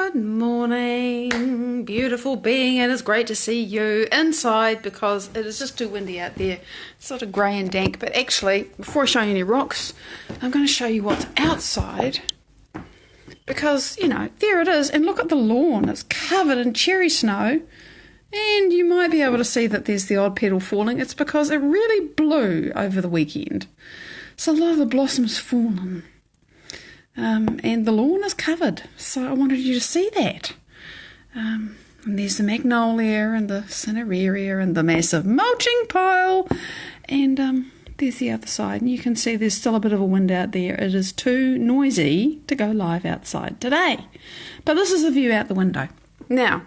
Good morning, beautiful being. It is great to see you inside because it is just too windy out there. It's sort of grey and dank, but actually, before I show you any rocks, I'm going to show you what's outside because, you know, there it is. And look at the lawn. It's covered in cherry snow, and you might be able to see that there's the odd petal falling. It's because it really blew over the weekend. So a lot of the blossoms fallen. And the lawn is covered, so I wanted you to see that. And there's the magnolia and the cineraria and the massive mulching pile, and there's the other side. And you can see there's still a bit of a wind out there. It is too noisy to go live outside today. But this is the view out the window. Now,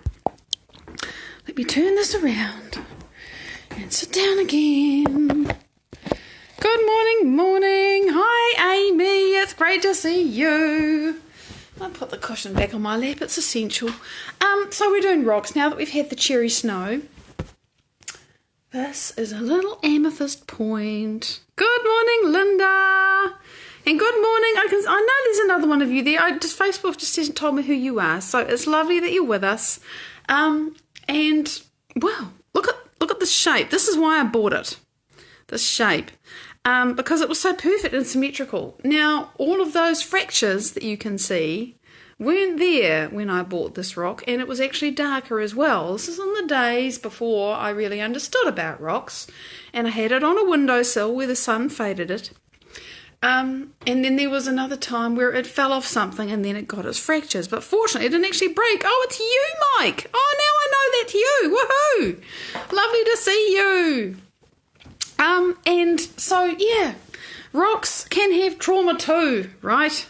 let me turn this around and sit down again. Good morning. Hi, Amy. It's great to see you. I'll put the cushion back on my lap. It's essential. So we're doing rocks now that we've had the cherry snow. This is a little amethyst point. Good morning, Linda. And good morning. I know there's another one of you there. Facebook just hasn't told me who you are. So it's lovely that you're with us. And wow, look at this shape. This is why I bought it. This shape. Because it was so perfect and symmetrical. Now, all of those fractures that you can see weren't there when I bought this rock, and it was actually darker as well. This is in the days before I really understood about rocks, and I had it on a windowsill where the sun faded it. And then there was another time where it fell off something and then it got its fractures, but fortunately it didn't actually break. Oh, it's you, Mike. Oh, now I know that's you. Woohoo! Lovely to see you. And so, yeah, rocks can have trauma too, right?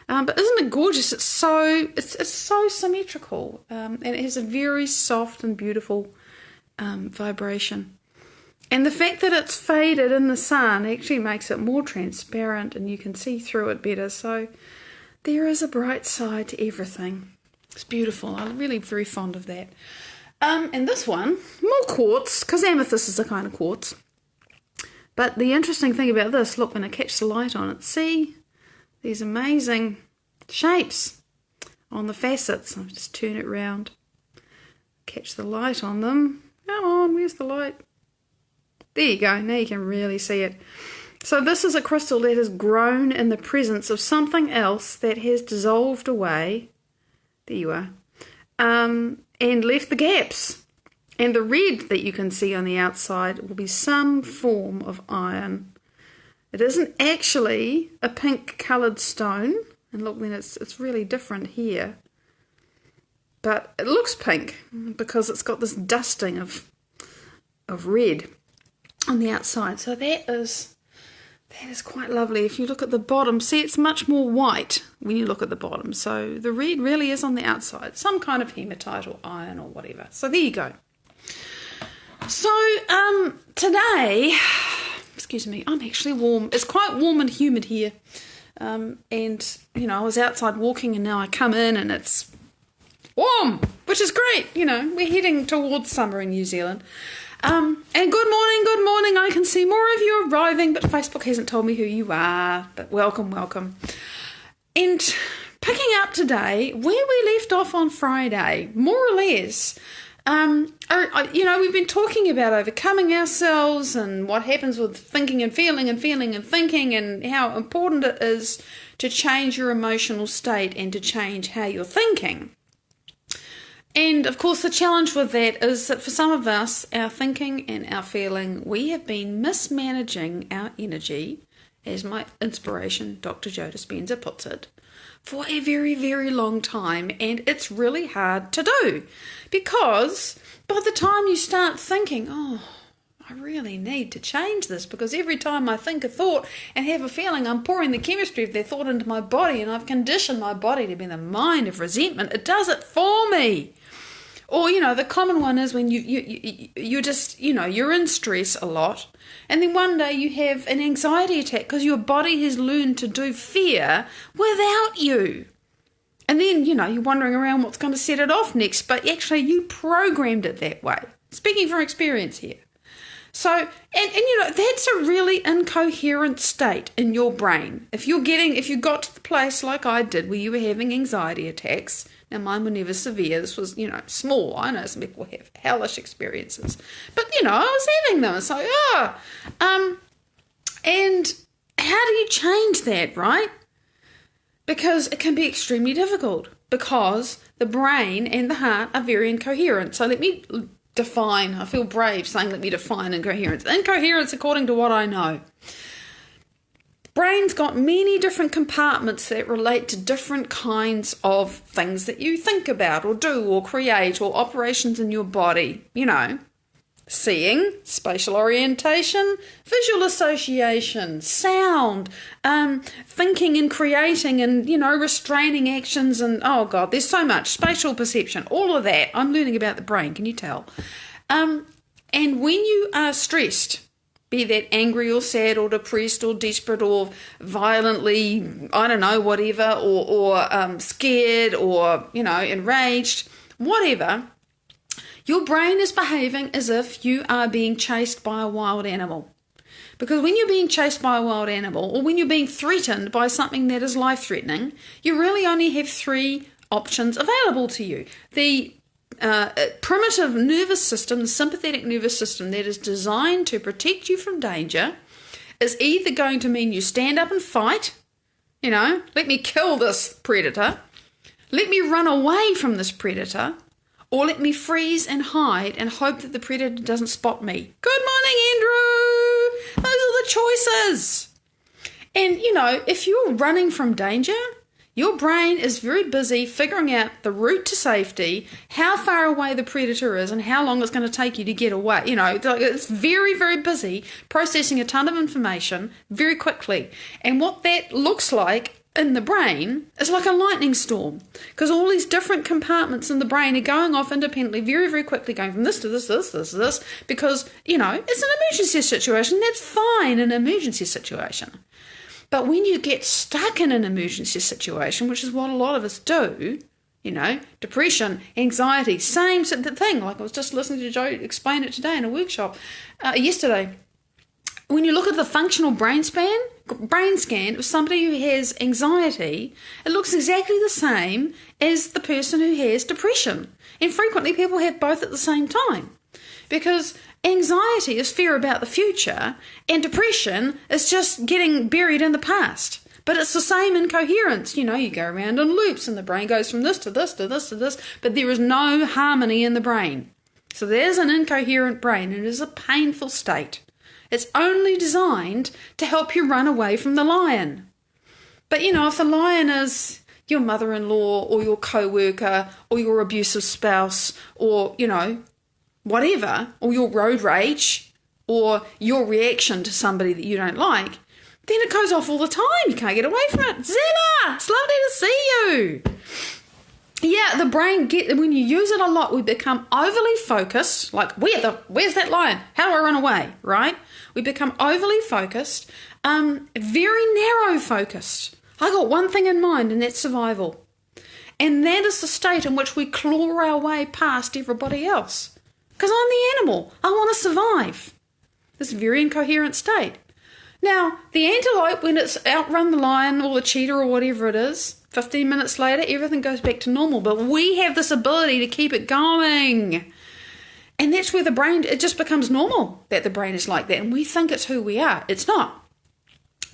But isn't it gorgeous? It's so symmetrical, and it has a very soft and beautiful vibration. And the fact that it's faded in the sun actually makes it more transparent, and you can see through it better. So there is a bright side to everything. It's beautiful. I'm really very fond of that. And this one, more quartz, because amethyst is a kind of quartz. But the interesting thing about this, look, when I catch the light on it, see these amazing shapes on the facets. I'll just turn it round, catch the light on them. Come on, where's the light? There you go, now you can really see it. So this is a crystal that has grown in the presence of something else that has dissolved away. There you are. And left the gaps. And the red that you can see on the outside will be some form of iron. It isn't actually a pink coloured stone. And look, then it's really different here. But it looks pink because it's got this dusting of red on the outside. So that is quite lovely. If you look at the bottom, see it's much more white when you look at the bottom. So the red really is on the outside. Some kind of hematite or iron or whatever. So there you go. So, today, excuse me, I'm actually warm. It's quite warm and humid here. And, you know, I was outside walking and now I come in and it's warm, which is great. You know, we're heading towards summer in New Zealand. And good morning. I can see more of you arriving, but Facebook hasn't told me who you are. But welcome. And picking up today where we left off on Friday, more or less. You know, we've been talking about overcoming ourselves and what happens with thinking and feeling and thinking and how important it is to change your emotional state and to change how you're thinking. And, of course, the challenge with that is that for some of us, our thinking and our feeling, we have been mismanaging our energy, as my inspiration, Dr. Joe Dispenza, puts it, for a very, very long time, and it's really hard to do because by the time you start thinking, oh, I really need to change this because every time I think a thought and have a feeling, I'm pouring the chemistry of that thought into my body and I've conditioned my body to be in the mind of resentment. It does it for me. Or, you know, the common one is when you're just, you know, you're in stress a lot and then one day you have an anxiety attack because your body has learned to do fear without you. And then, you know, you're wondering around what's going to set it off next, but actually you programmed it that way. Speaking from experience here. So, and that's a really incoherent state in your brain. If you got to the place like I did where you were having anxiety attacks, now mine were never severe, this was, small. I know some people have hellish experiences. But, I was having them. It's like, and how do you change that, right? Because it can be extremely difficult because the brain and the heart are very incoherent. So let me define, I feel brave saying let me define incoherence. Incoherence, according to what I know, brain's got many different compartments that relate to different kinds of things that you think about or do or create or operations in your body, seeing, spatial orientation, visual association, sound, thinking and creating and, restraining actions and, oh God, there's so much, spatial perception, all of that. I'm learning about the brain, can you tell? And when you are stressed, be that angry or sad or depressed or desperate or violently, I don't know, whatever, or scared or, enraged, whatever, your brain is behaving as if you are being chased by a wild animal. Because when you're being chased by a wild animal or when you're being threatened by something that is life-threatening, you really only have three options available to you. The primitive nervous system, the sympathetic nervous system that is designed to protect you from danger, is either going to mean you stand up and fight, let me kill this predator, let me run away from this predator, or let me freeze and hide and hope that the predator doesn't spot me. Good morning, Andrew! Those are the choices. And, if you're running from danger, your brain is very busy figuring out the route to safety, how far away the predator is, and how long it's going to take you to get away. It's very, very busy processing a ton of information very quickly. And what that looks like in the brain is like a lightning storm, because all these different compartments in the brain are going off independently very, very quickly, going from this to this, this, because, it's an emergency situation. That's fine in an emergency situation. But when you get stuck in an emergency situation, which is what a lot of us do, depression, anxiety, same thing. Like I was just listening to Joe explain it today in a workshop yesterday. When you look at the functional brain scan of somebody who has anxiety, it looks exactly the same as the person who has depression. And frequently people have both at the same time. Because anxiety is fear about the future and depression is just getting buried in the past. But it's the same incoherence. You go around in loops and the brain goes from this to this to this to this, but there is no harmony in the brain. So there's an incoherent brain and it is a painful state. It's only designed to help you run away from the lion. But, if the lion is your mother-in-law or your co-worker or your abusive spouse or, whatever, or your road rage or your reaction to somebody that you don't like, then it goes off all the time. You can't get away from it. Zella, it's lovely to see you. Yeah, the brain, when you use it a lot, we become overly focused, like, where's that lion? How do I run away, right? We become overly focused, very narrow focused. I got one thing in mind, and that's survival. And that is the state in which we claw our way past everybody else. Because I'm the animal. I want to survive. This very incoherent state. Now, the antelope, when it's outrun the lion or the cheetah or whatever it is, 15 minutes later, everything goes back to normal. But we have this ability to keep it going. And that's where the brain, it just becomes normal that the brain is like that. And we think it's who we are. It's not.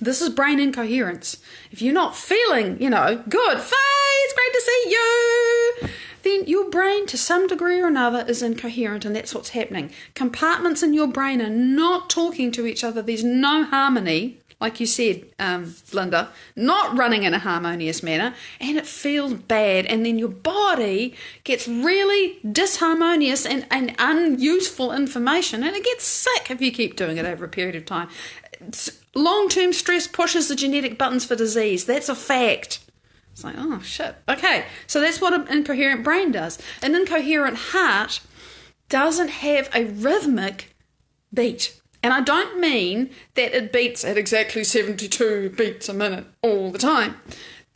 This is brain incoherence. If you're not feeling, good, Faye, it's great to see you, then your brain, to some degree or another, is incoherent, and that's what's happening. Compartments in your brain are not talking to each other. There's no harmony, like you said, Linda, not running in a harmonious manner, and it feels bad, and then your body gets really disharmonious and unuseful information, and it gets sick if you keep doing it over a period of time. Long-term stress pushes the genetic buttons for disease. That's a fact. It's like, oh, shit. Okay, so that's what an incoherent brain does. An incoherent heart doesn't have a rhythmic beat. And I don't mean that it beats at exactly 72 beats a minute all the time.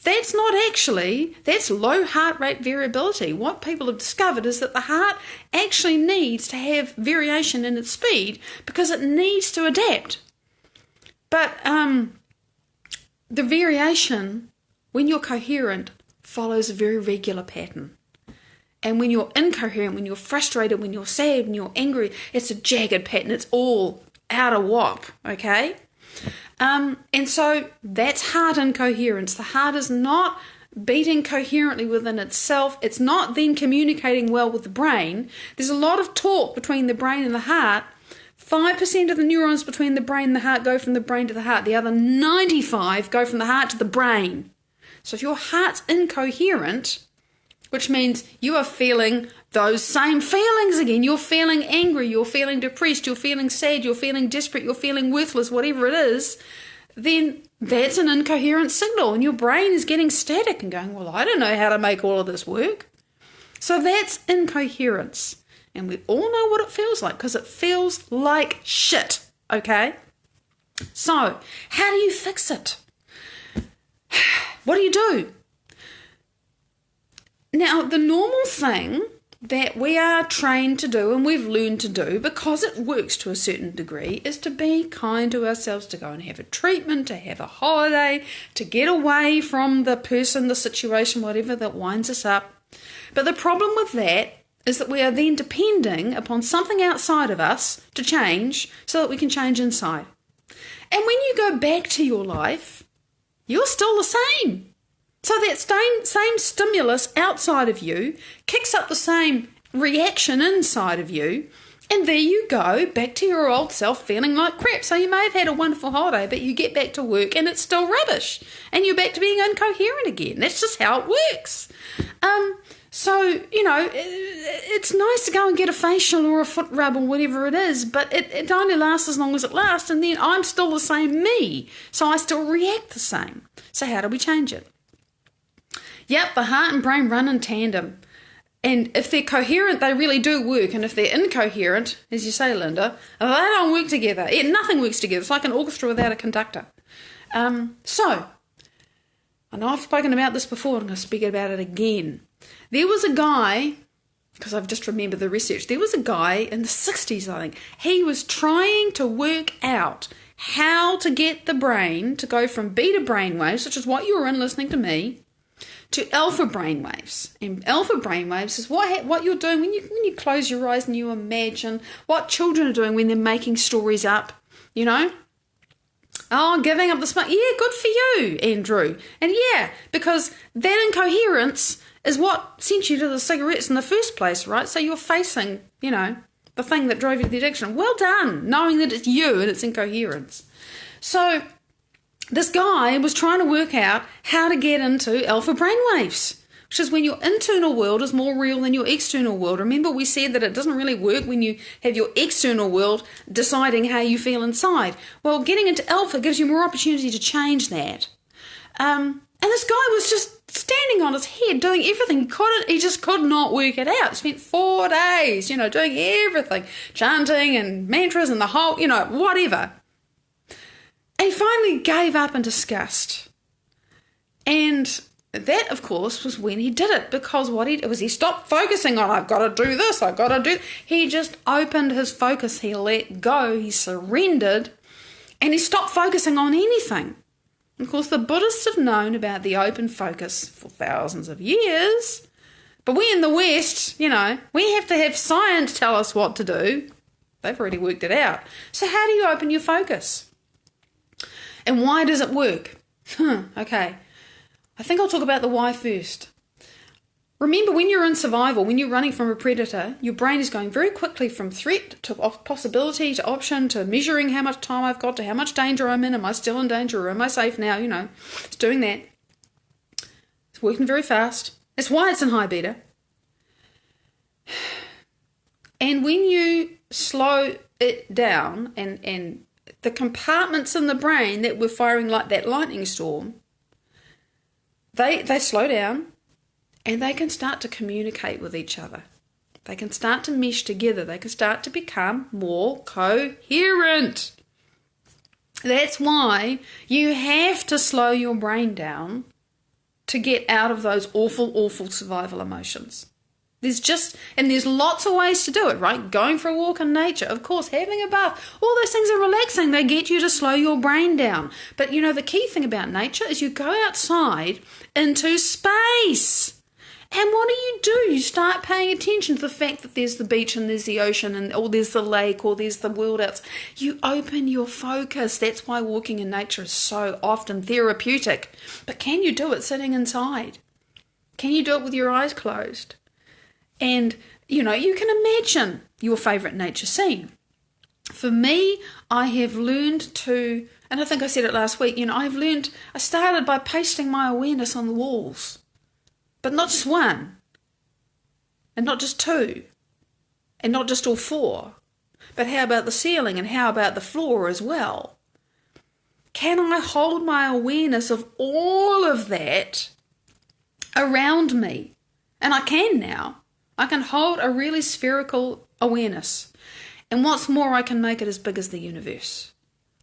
that's not actually, that's low heart rate variability. What people have discovered is that the heart actually needs to have variation in its speed because it needs to adapt. But the variation, when you're coherent, follows a very regular pattern. And when you're incoherent, when you're frustrated, when you're sad, when you're angry, it's a jagged pattern. It's all out of whack, okay? And so that's heart incoherence. The heart is not beating coherently within itself. It's not then communicating well with the brain. There's a lot of talk between the brain and the heart. 5% of the neurons between the brain and the heart go from the brain to the heart. The other 95 go from the heart to the brain. So if your heart's incoherent, which means you are feeling those same feelings again. You're feeling angry, you're feeling depressed, you're feeling sad, you're feeling desperate, you're feeling worthless, whatever it is, then that's an incoherent signal and your brain is getting static and going, well, I don't know how to make all of this work. So that's incoherence. And we all know what it feels like because it feels like shit, okay? So how do you fix it? What do you do? Now, the normal thing that we are trained to do and we've learned to do because it works to a certain degree is to be kind to ourselves, to go and have a treatment, to have a holiday, to get away from the person, the situation, whatever that winds us up. But the problem with that is that we are then depending upon something outside of us to change so that we can change inside. And when you go back to your life, you're still the same. So that same stimulus outside of you kicks up the same reaction inside of you, and there you go, back to your old self feeling like crap. So you may have had a wonderful holiday, but you get back to work and it's still rubbish, and you're back to being incoherent again. That's just how it works. So, you know, it's nice to go and get a facial or a foot rub or whatever it is, but it only lasts as long as it lasts, and then I'm still the same me, so I still react the same. So how do we change it? Yep, the heart and brain run in tandem. And if they're coherent, they really do work. And if they're incoherent, as you say, Linda, they don't work together. Nothing works together. It's like an orchestra without a conductor. So, I know I've spoken about this before, I'm going to speak about it again. There was a guy, because I've just remembered the research, there was a guy in the 60s, I think. He was trying to work out how to get the brain to go from beta brainwaves, which is what you were in listening to me, to alpha brainwaves. And alpha brainwaves is what you're doing when you close your eyes and you imagine what children are doing when they're making stories up, you know. Oh, giving up the smoke. Yeah, good for you, Andrew. And yeah, because that incoherence is what sent you to the cigarettes in the first place, right? So you're facing, you know, the thing that drove you to the addiction. Well done, knowing that it's you and it's incoherence. So this guy was trying to work out how to get into alpha brainwaves, which is when your internal world is more real than your external world. Remember, we said that it doesn't really work when you have your external world deciding how you feel inside. Well, getting into alpha gives you more opportunity to change that. And this guy was just standing on his head doing everything. He just could not work it out. He spent 4 days, you know, doing everything, chanting and mantras and the whole, you know, whatever. And he finally gave up in disgust. And that, of course, was when he did it, because what he did was he stopped focusing on, I've got to do this, I've got to do. He just opened his focus. He let go. He surrendered. And he stopped focusing on anything. Of course, the Buddhists have known about the open focus for thousands of years. But we in the West, you know, we have to have science tell us what to do. They've already worked it out. So how do you open your focus? And why does it work? Okay. I think I'll talk about the why first. Remember, when you're in survival, when you're running from a predator, your brain is going very quickly from threat to possibility to option to measuring how much time I've got to how much danger I'm in. Am I still in danger or am I safe now? You know, it's doing that. It's working very fast. That's why it's in high beta. And when you slow it down and the compartments in the brain that were firing like that lightning storm, they slow down and they can start to communicate with each other. They can start to mesh together. They can start to become more coherent. That's why you have to slow your brain down to get out of those awful, awful survival emotions. There's lots of ways to do it, right? Going for a walk in nature, of course, having a bath, all those things are relaxing. They get you to slow your brain down. But the key thing about nature is you go outside into space. And what do? You start paying attention to the fact that there's the beach and there's the ocean or there's the lake or there's the world outside. You open your focus. That's why walking in nature is so often therapeutic. But can you do it sitting inside? Can you do it with your eyes closed? And, you can imagine your favourite nature scene. For me, I have learned to, and I think I said it last week, I started by pasting my awareness on the walls. But not just one, and not just two, and not just all four, but how about the ceiling and how about the floor as well? Can I hold my awareness of all of that around me? And I can now. I can hold a really spherical awareness. And what's more, I can make it as big as the universe.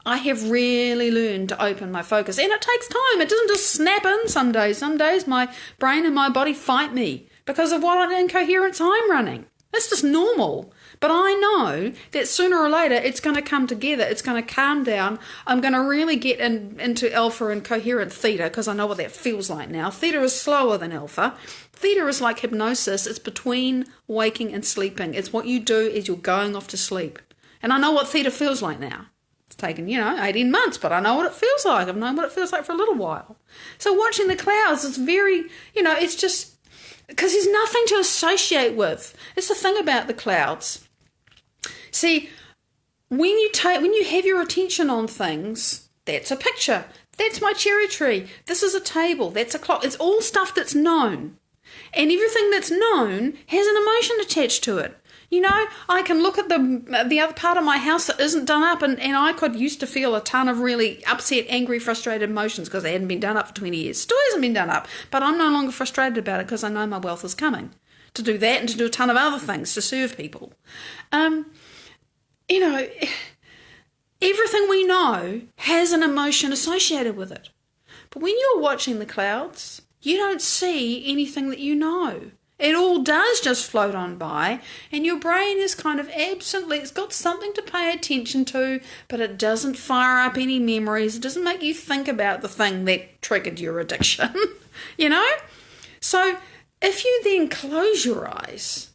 I have really learned to open my focus, and it takes time. It doesn't just snap in some days. Some days my brain and my body fight me because of what incoherence I'm running. That's just normal. But I know that sooner or later it's going to come together. It's going to calm down. I'm going to really get into alpha and coherent theta because I know what that feels like now. Theta is slower than alpha. Theta is like hypnosis. It's between waking and sleeping. It's what you do as you're going off to sleep. And I know what theta feels like now. It's taken, 18 months, but I know what it feels like. I've known what it feels like for a little while. So watching the clouds is very, it's just, because there's nothing to associate with. It's the thing about the clouds. See, when you have your attention on things, that's a picture. That's my cherry tree. This is a table. That's a clock. It's all stuff that's known. And everything that's known has an emotion attached to it. I can look at the other part of my house that isn't done up, and I could used to feel a ton of really upset, angry, frustrated emotions because they hadn't been done up for 20 years. Still hasn't been done up, but I'm no longer frustrated about it because I know my wealth is coming to do that and to do a ton of other things to serve people. Everything we know has an emotion associated with it. But when you're watching the clouds, you don't see anything that you know. It all does just float on by, and your brain is kind of absently, it's got something to pay attention to, but it doesn't fire up any memories. It doesn't make you think about the thing that triggered your addiction, So if you then close your eyes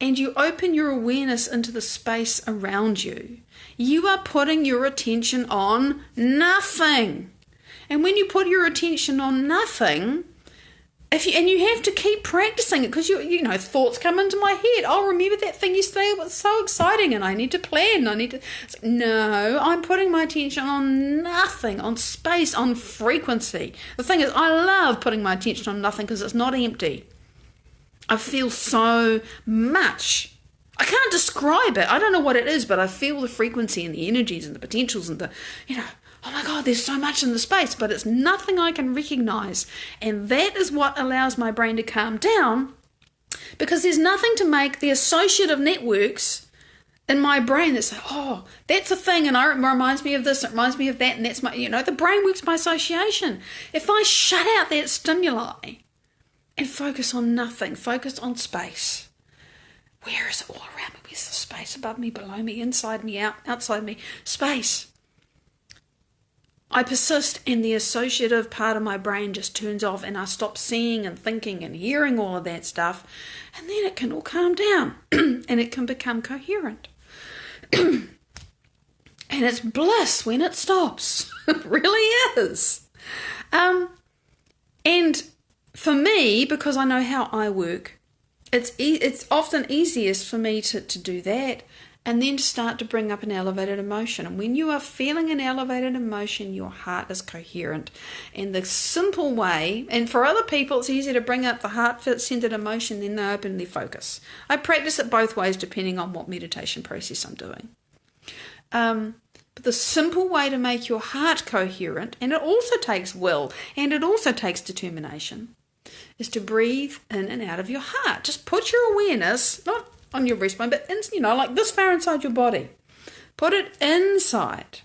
and you open your awareness into the space around you, you are putting your attention on nothing. And when you put your attention on nothing, and you have to keep practicing it because thoughts come into my head. Oh, remember that thing yesterday? It was so exciting, and I need to plan. No, I'm putting my attention on nothing, on space, on frequency. The thing is, I love putting my attention on nothing because it's not empty. I feel so much. I can't describe it. I don't know what it is, but I feel the frequency and the energies and the potentials and the, oh my God, there's so much in the space, but it's nothing I can recognize. And that is what allows my brain to calm down, because there's nothing to make the associative networks in my brain that say, oh, that's a thing, and it reminds me of this, it reminds me of that, and that's my, the brain works by association. If I shut out that stimuli and focus on nothing, focus on space, where is it all around me? Where's the space above me, below me, inside me, outside me? Space. I persist, and the associative part of my brain just turns off, and I stop seeing and thinking and hearing all of that stuff, and then it can all calm down and it can become coherent. And it's bliss when it stops. It really is. And for me, because I know how I work, it's often easiest for me to do that, and then to start to bring up an elevated emotion. And when you are feeling an elevated emotion, your heart is coherent. And the simple way, and for other people it's easier to bring up the heart-centered emotion than they open their focus. I practice it both ways depending on what meditation process I'm doing. But the simple way to make your heart coherent, and it also takes will, and it also takes determination, is to breathe in and out of your heart. Just put your awareness, not on your breastbone, but like this far inside your body. Put it inside.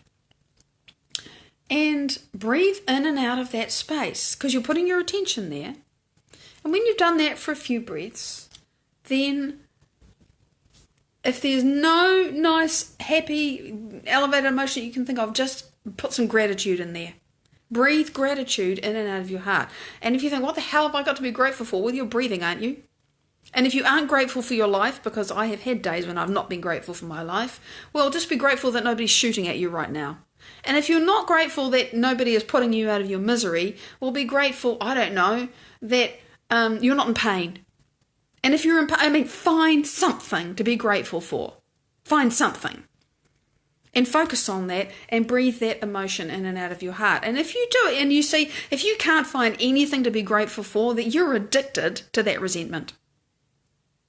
and breathe in and out of that space because you're putting your attention there. And when you've done that for a few breaths, then if there's no nice, happy, elevated emotion that you can think of, just put some gratitude in there. Breathe gratitude in and out of your heart. And if you think, what the hell have I got to be grateful for? Well, you're breathing, aren't you? And if you aren't grateful for your life, because I have had days when I've not been grateful for my life, well, just be grateful that nobody's shooting at you right now. And if you're not grateful that nobody is putting you out of your misery, well, be grateful, I don't know, that you're not in pain. And if you're in pain, find something to be grateful for. Find something. And focus on that and breathe that emotion in and out of your heart. And if you do it and you see, if you can't find anything to be grateful for, that you're addicted to that resentment.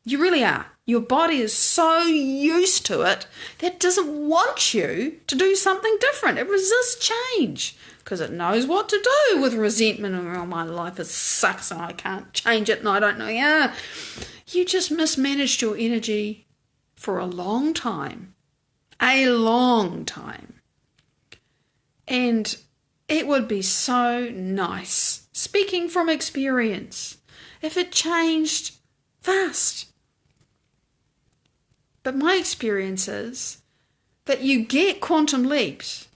You really are. Your body is so used to it that it doesn't want you to do something different. It resists change because it knows what to do with resentment. Oh, my life sucks and I can't change it and I don't know. Yeah, you just mismanaged your energy for a long time. A long time. And it would be so nice, speaking from experience, if it changed fast. But my experience is that you get quantum leaps,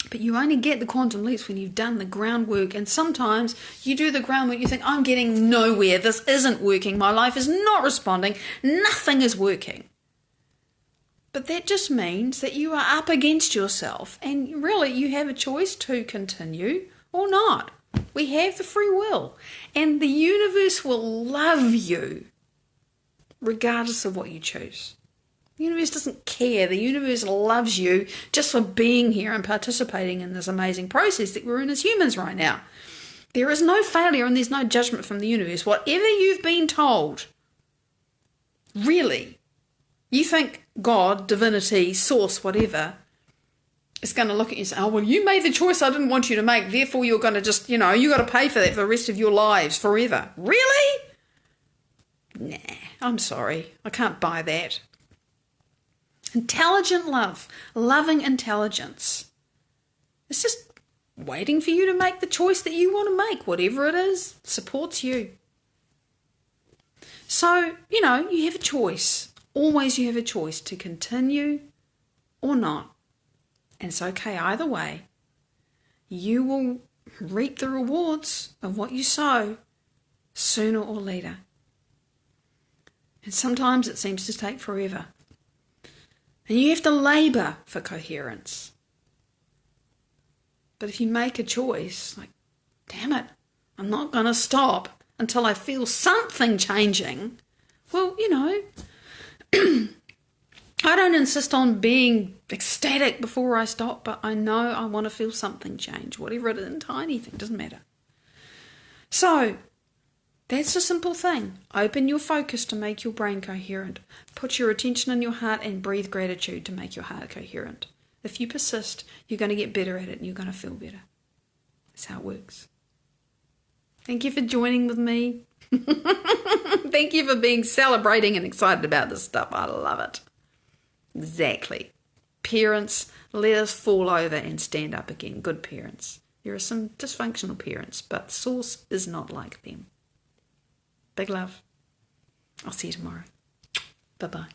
but you only get the quantum leaps when you've done the groundwork. And sometimes you do the groundwork, you think, I'm getting nowhere, this isn't working, my life is not responding, nothing is working. But that just means that you are up against yourself, and really you have a choice to continue or not. We have the free will, and the universe will love you regardless of what you choose. The universe doesn't care. The universe loves you just for being here and participating in this amazing process that we're in as humans right now. There is no failure and there's no judgment from the universe. Whatever you've been told, really, you think God, divinity, source, whatever, is going to look at you and say, oh, well, you made the choice I didn't want you to make, therefore you're going to just, you got to pay for that for the rest of your lives forever. Really? Nah, I'm sorry. I can't buy that. Intelligent love, loving intelligence. It's just waiting for you to make the choice that you want to make, whatever it is, supports you. So, you have a choice. Always you have a choice to continue or not. And it's okay either way. You will reap the rewards of what you sow sooner or later. And sometimes it seems to take forever. And you have to labour for coherence. But if you make a choice, like, damn it, I'm not going to stop until I feel something changing, well, I don't insist on being ecstatic before I stop, but I know I want to feel something change, whatever it is, a tiny thing, doesn't matter. So, that's a simple thing. Open your focus to make your brain coherent. Put your attention in your heart and breathe gratitude to make your heart coherent. If you persist, you're going to get better at it and you're going to feel better. That's how it works. Thank you for joining with me. Thank you for being celebrating and excited about this stuff. I love it. Exactly. Parents, let us fall over and stand up again. Good parents. There are some dysfunctional parents, but Source is not like them. Big love. I'll see you tomorrow. Bye-bye.